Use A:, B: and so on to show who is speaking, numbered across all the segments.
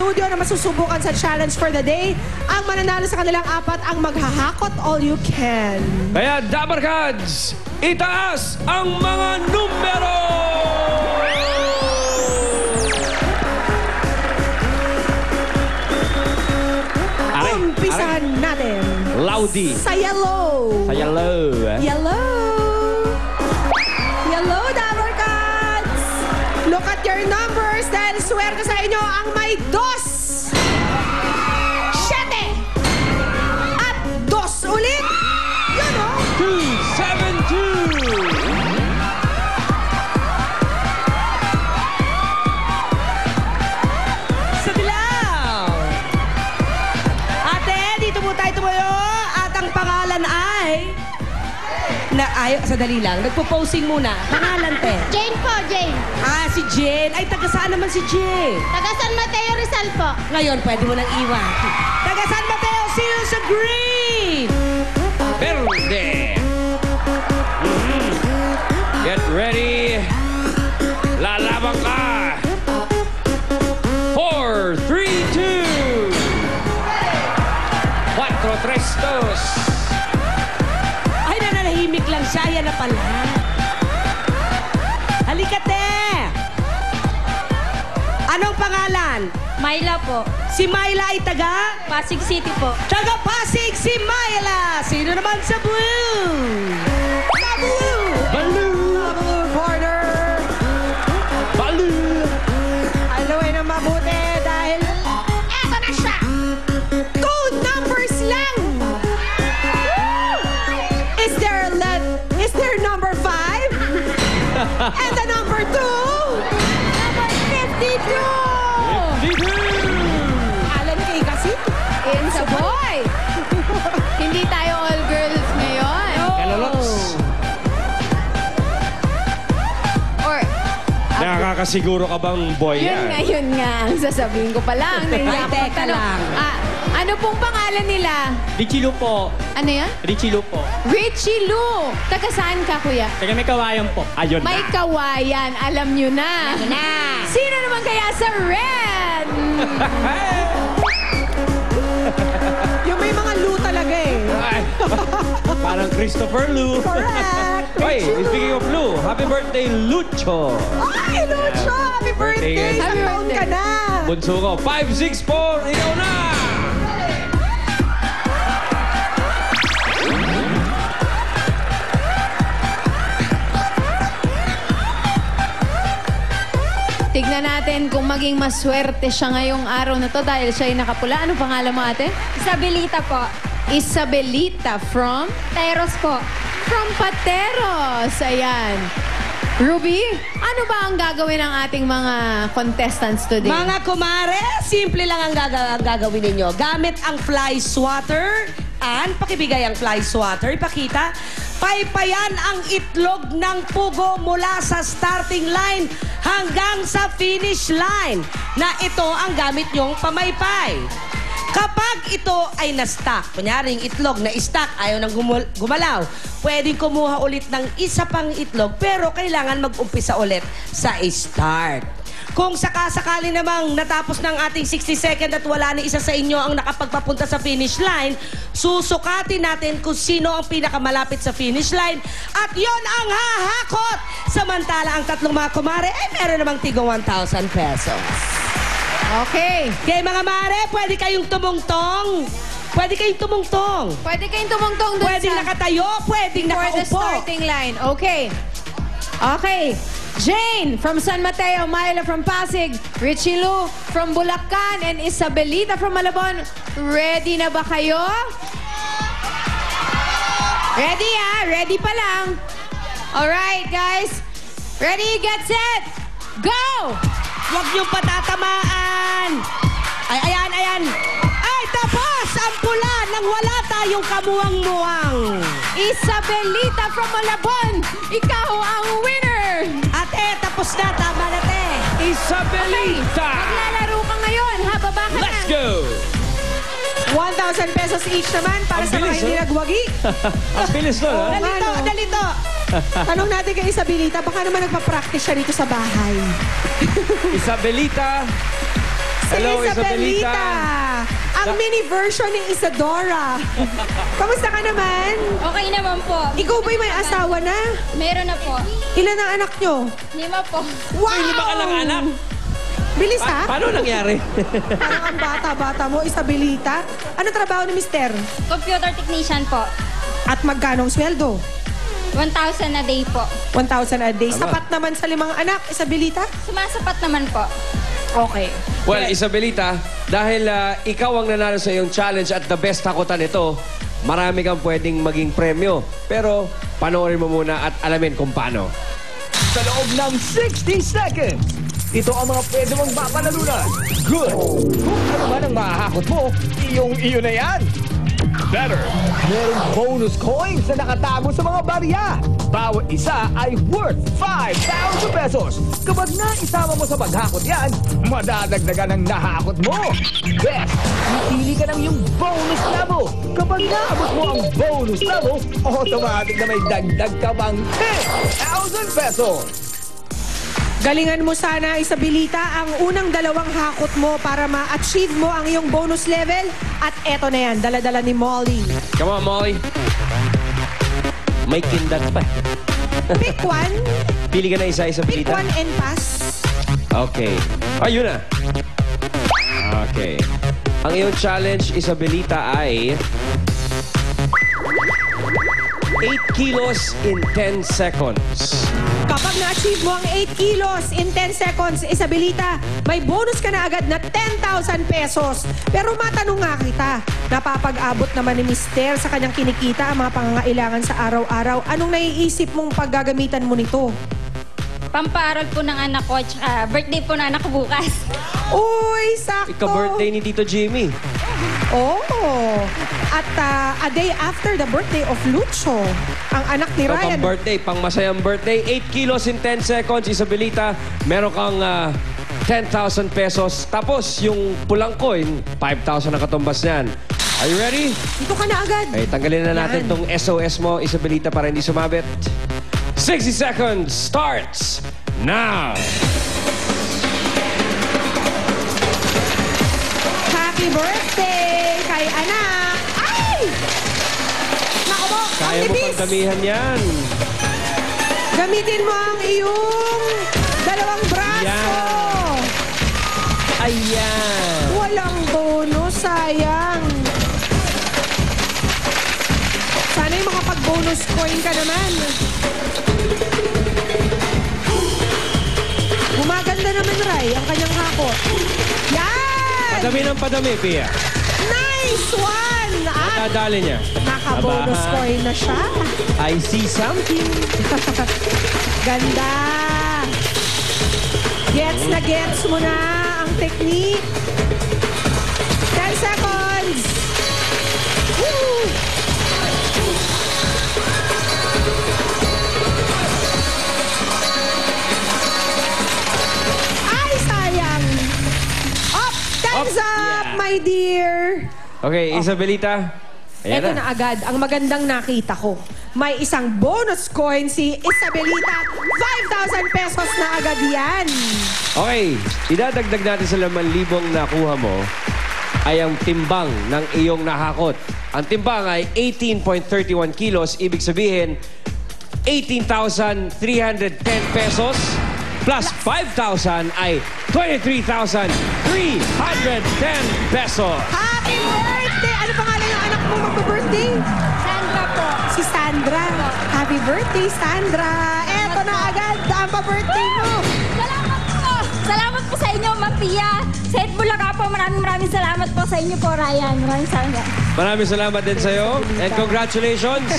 A: studio na masusubukan sa challenge for the day. Ang mananalo sa kanilang apat ang maghahakot all you can.
B: Kaya Dabarkads, itaas ang mga numero!
A: Umpisahan natin.
B: Loudie.
A: Sa yellow.
B: Sa yellow.
A: Yellow. Yellow, Dabarkads. Look at your numbers dahil swerte sa inyo ang may 2. 7. At 2 ulit. Yun o.
B: 272.
A: Sa dilaw. Ate, dito po tayo tumayo. At ang pangalan ay... Sadali lang. Nagpo-posing muna. Pangalan, te.
C: Jane po, Jane.
A: Ah, si Jane. Ay, taga saan naman si Jane?
C: Taga San Mateo Rizal po.
A: Ngayon, pwede mo nang iwan. Taga San Mateo, sino sa green?
B: Verde. Get ready. Lalabang ka. 4, 3, 2. 4, 3, 2.
A: Ay, nananahimik lang siya. Yan na pala. Halika, te. Anong pangalan?
C: Myla po.
A: Si Myla ay taga?
C: Pasig City po.
A: Taga Pasig si Myla. Sino naman sa blue? Sa blue.
B: Baloo.
A: Sa blue corner.
B: Baloo.
A: Alaway na mabuti dahil eto na siya. 2 numbers lang. Is there number 5? And the number 2?
C: Number 52!
A: Alan kay kasi.
C: It's a boy! Hindi tayo all girls ngayon.
B: Kaloloks.
C: Or,
B: Nakakasiguro ka bang boy
C: yun nga ang sasabihin ko pa lang.
A: Ay, teka lang.
C: Ano pong pangalan nila?
D: Richie Lu po.
C: Ano yan?
D: Richie Lu po.
C: Richie Lu. Taga saan ka, kuya?
D: Taga may kawayan po.
B: Ayun
C: May kawayan. Alam nyo na. Sino naman kaya sa red?
A: Yung may mga Lu talaga eh.
B: Ay, parang Christopher Lu.
A: Correct.
B: Hey, speaking of Lu, happy birthday, Lucho.
A: Ay, Lucho! Happy birthday!
C: Happy
A: Isang taon ka na!
B: Bunso ko, 564, ikaw na!
C: Tignan natin kung maging maswerte siya ngayong araw na to dahil siya ay nakapula. Ano pangalan mo, ate?
E: Isabelita po.
C: Isabelita from?
E: Tyros po.
C: From Pateros. Ayan. Ruby, ano ba ang gagawin ng ating mga contestants today?
A: Mga kumare, simple lang ang gagawin ninyo. Gamit ang fly swatter. Pakibigay ang fly swatter. Ipakita. Paypayan ang itlog ng pugo mula sa starting line hanggang sa finish line. Na ito ang gamit nyong pamaypay. Kapag ito ay na-stuck, kunyaring itlog na stuck, ayaw nang gumalaw, pwedeng kumuha ulit ng isa pang itlog pero kailangan mag-umpisa ulit sa start. Kung sakasakali namang natapos ng ating 60 second at wala ni isa sa inyo ang nakapagpapunta sa finish line, susukatin natin kung sino ang pinakamalapit sa finish line at yon ang hahakot. Samantala ang tatlong mga kumare ay meron namang tigong 1,000 pesos.
C: Okay.
A: Kaya mga mare, pwede kayong tumungtong. Pwede kayong tumungtong.
C: Pwede kayong tumungtong dun
A: Pwedeng
C: sa...
A: nakatayo, pwedeng
C: For the
A: nakaupo.
C: starting line. Okay. Okay. Jane from San Mateo, Myla from Pasig, Richie Lu from Bulacan, and Isabelita from Malabon. Ready na ba kayo? Ready Ready pa lang. Alright, guys. Ready, get set, go!
A: Huwag niyong patatamaan. Ay, ayan. Ay, tapos ang pula nang wala tayong kamuwang-muwang.
C: Isabelita from Malabon, ikaw ang winner!
A: Ate, tapos na. Tama na, te.
B: Isabelita!
C: Maglalaro ka ngayon, ha? Baba ka
B: Let's
C: na.
B: go!
A: 1,000 pesos each naman para
B: Ang
A: sa mga
B: bilis,
A: hindi
B: oh.
A: nagwagi.
B: Ang bilis nun, ha?
A: Dalito. Tanong natin kay Isabelita, baka naman nagpa-practice siya dito sa bahay.
B: Isabelita,
F: Si
B: Hello,
F: Isabelita.
B: Isabelita.
F: Ang mini version ni Isadora. Kamusta ka naman?
E: Okay naman po.
F: Ikaw ba'y may asawa na?
E: Meron na po.
F: Ilan ang anak nyo?
E: 5 po.
F: Wow!
B: Ay, lima ka lang anak.
F: Bilis ha?
B: Paano nangyari?
F: Parang ang bata-bata mo, Isabelita. Ano trabaho ni Mister?
E: Computer technician po.
F: At magkano ang sweldo?
E: 1,000 a day po.
F: 1,000 a day.
B: Aba.
F: Sapat naman sa 5 anak, Isabelita?
E: Sumasapat naman po.
F: Okay.
B: Well, Isabelita, dahil ikaw ang nanalo sa iyong challenge at the best takutan ito, marami kang pwedeng maging premyo. Pero panoorin mo muna at alamin kung paano.
G: Sa loob ng 60 seconds, ito ang mga pwede mong mapanalunan. Good! Kung ano man ang mahahakot mo, iyo na yan. Better! Merong bonus coins na nakatago sa mga barya. Bawat isa ay worth 5,000 pesos. Kapag naisama mo sa paghakot yan, madadagdagan ang nahakot mo. Best! Pipili ka ng yung bonus level. Kapag naabot mo ang bonus level, automatic na may dagdag ka pang 10,000 pesos.
F: Galingan mo sana, Isabelita, ang unang 2 hakot mo para ma-achieve mo ang iyong bonus level. At eto na yan, dala-dala ni Molly.
B: Come on, Molly. May kindat pa.
F: Pick one.
B: Pili ka na isa,
F: Pick
B: Isabelita.
F: one and pass.
B: Okay. Ayun na. Okay. Ang iyong challenge, Isabelita, ay 8 kilos in 10 seconds.
F: Kapag na-achieve mo ang 8 kilos in 10 seconds, Isabelita, may bonus ka na agad na 10,000 pesos. Pero matanong nga kita, napapag-abot naman ni Mister sa kanyang kinikita ang mga pangangailangan sa araw-araw. Anong naiisip mong paggagamitan mo nito?
E: Pampaaral po ng anak ko, tsaka birthday po ng anak ko bukas.
F: Uy, sakto!
B: Ika-birthday ni Tito Jimmy.
F: Oh! At a day after the birthday of Lucho, ang anak ni
B: So,
F: Ryan.
B: pang-birthday, pang-masayang birthday. 8 kilos in 10 seconds, Isabelita. Meron kang 10,000 pesos. Tapos, yung pulang coin, 5,000 ang katumbas niyan. Are you ready?
F: Dito ka na agad.
B: Okay, tanggalin na natin
F: Yan.
B: tong SOS mo, Isabelita, para hindi sumabit. 60 seconds starts now!
F: Happy birthday kay anak! Ay! Naku mo, ang
B: Kaya mo
F: nipis!
B: pang damihan yan.
F: Gamitin mo ang iyong 2 braso!
B: Yan. Ayan!
F: Walang bonus, sayang. Sana yung makapag-bonus coin ka naman. Gumaganda naman, Ray, ang kanyang hakot. Yan!
B: Padami ng padami, Pia.
F: Nice one! At
B: Nadali niya.
F: naka-bonus
B: Aba.
F: coin na siya.
B: I see something.
F: Ganda! Gets na gets mo na ang technique. 10 seconds! Woo! Ay, sayang! Up! Time's
B: Up!
F: up,
B: Yeah.
F: my dear!
B: Okay, Isabelita. Ayan
F: Ito na agad, ang magandang nakita ko. May isang bonus coin si Isabelita. 5,000 pesos na agad yan.
B: Okay, idadagdag natin sa 5,000 nakuha mo ay ang timbang ng iyong nahakot. Ang timbang ay 18.31 kilos, ibig sabihin 18,310 pesos plus 5,000 ay 23,310 pesos.
F: Happy birthday! Ano pangalan ng anak mo magpa-birthday?
E: Sandra po.
F: Si Sandra. Happy birthday, Sandra! Eto na agad ang pa-birthday mo.
E: Salamat po. Salamat po sa inyo, Ma'am Pia. Sa Bulaga po, maraming salamat po sa inyo po, Ryan. Maraming salamat.
B: Maraming salamat din sa iyo and congratulations.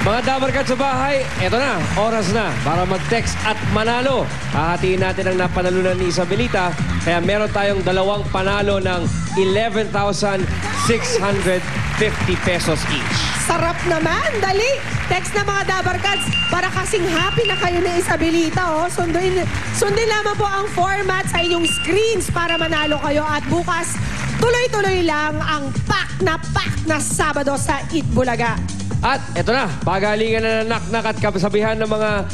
B: Mga Dabarkad sa bahay, eto na, oras na para mag-text at manalo. Hahatiin natin ang napanalunan ni Isabelita, kaya meron tayong 2 panalo ng 11,650 pesos each.
F: Sarap naman. Dali. Text na mga Dabarkads para kasing happy na kayo ni Isabelita. Oh. Sundin lamang po ang format sa inyong screens para manalo kayo. At bukas, tuloy-tuloy lang ang pack na Sabado sa Eat Bulaga.
B: At eto na, pagalingan na ng naknak at kasabihan ng mga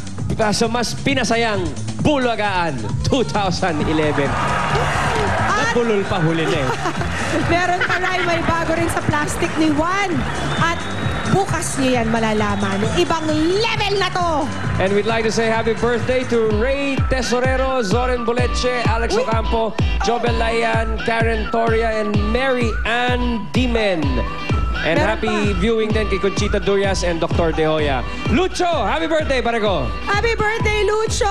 B: sa mas pinasayang Bulagaan 2011. Nabulol pa huli na eh.
F: Meron pa rin, may bago rin sa plastic ni Juan. At bukas niyo yan malalaman. Ibang level na to!
B: And we'd like to say happy birthday to Ray Tesorero, Zoren Boleche, Alex Ocampo, Jobel Layan, Karen Toria, and Mary Ann Dimen. And
F: Meron
B: happy viewing din kay Conchita Durias and Dr. De Hoya. Lucho, happy birthday, Barego!
F: Happy birthday, Lucho!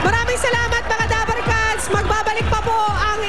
F: Maraming salamat mga Dabarkads! Magbabalik pa po ang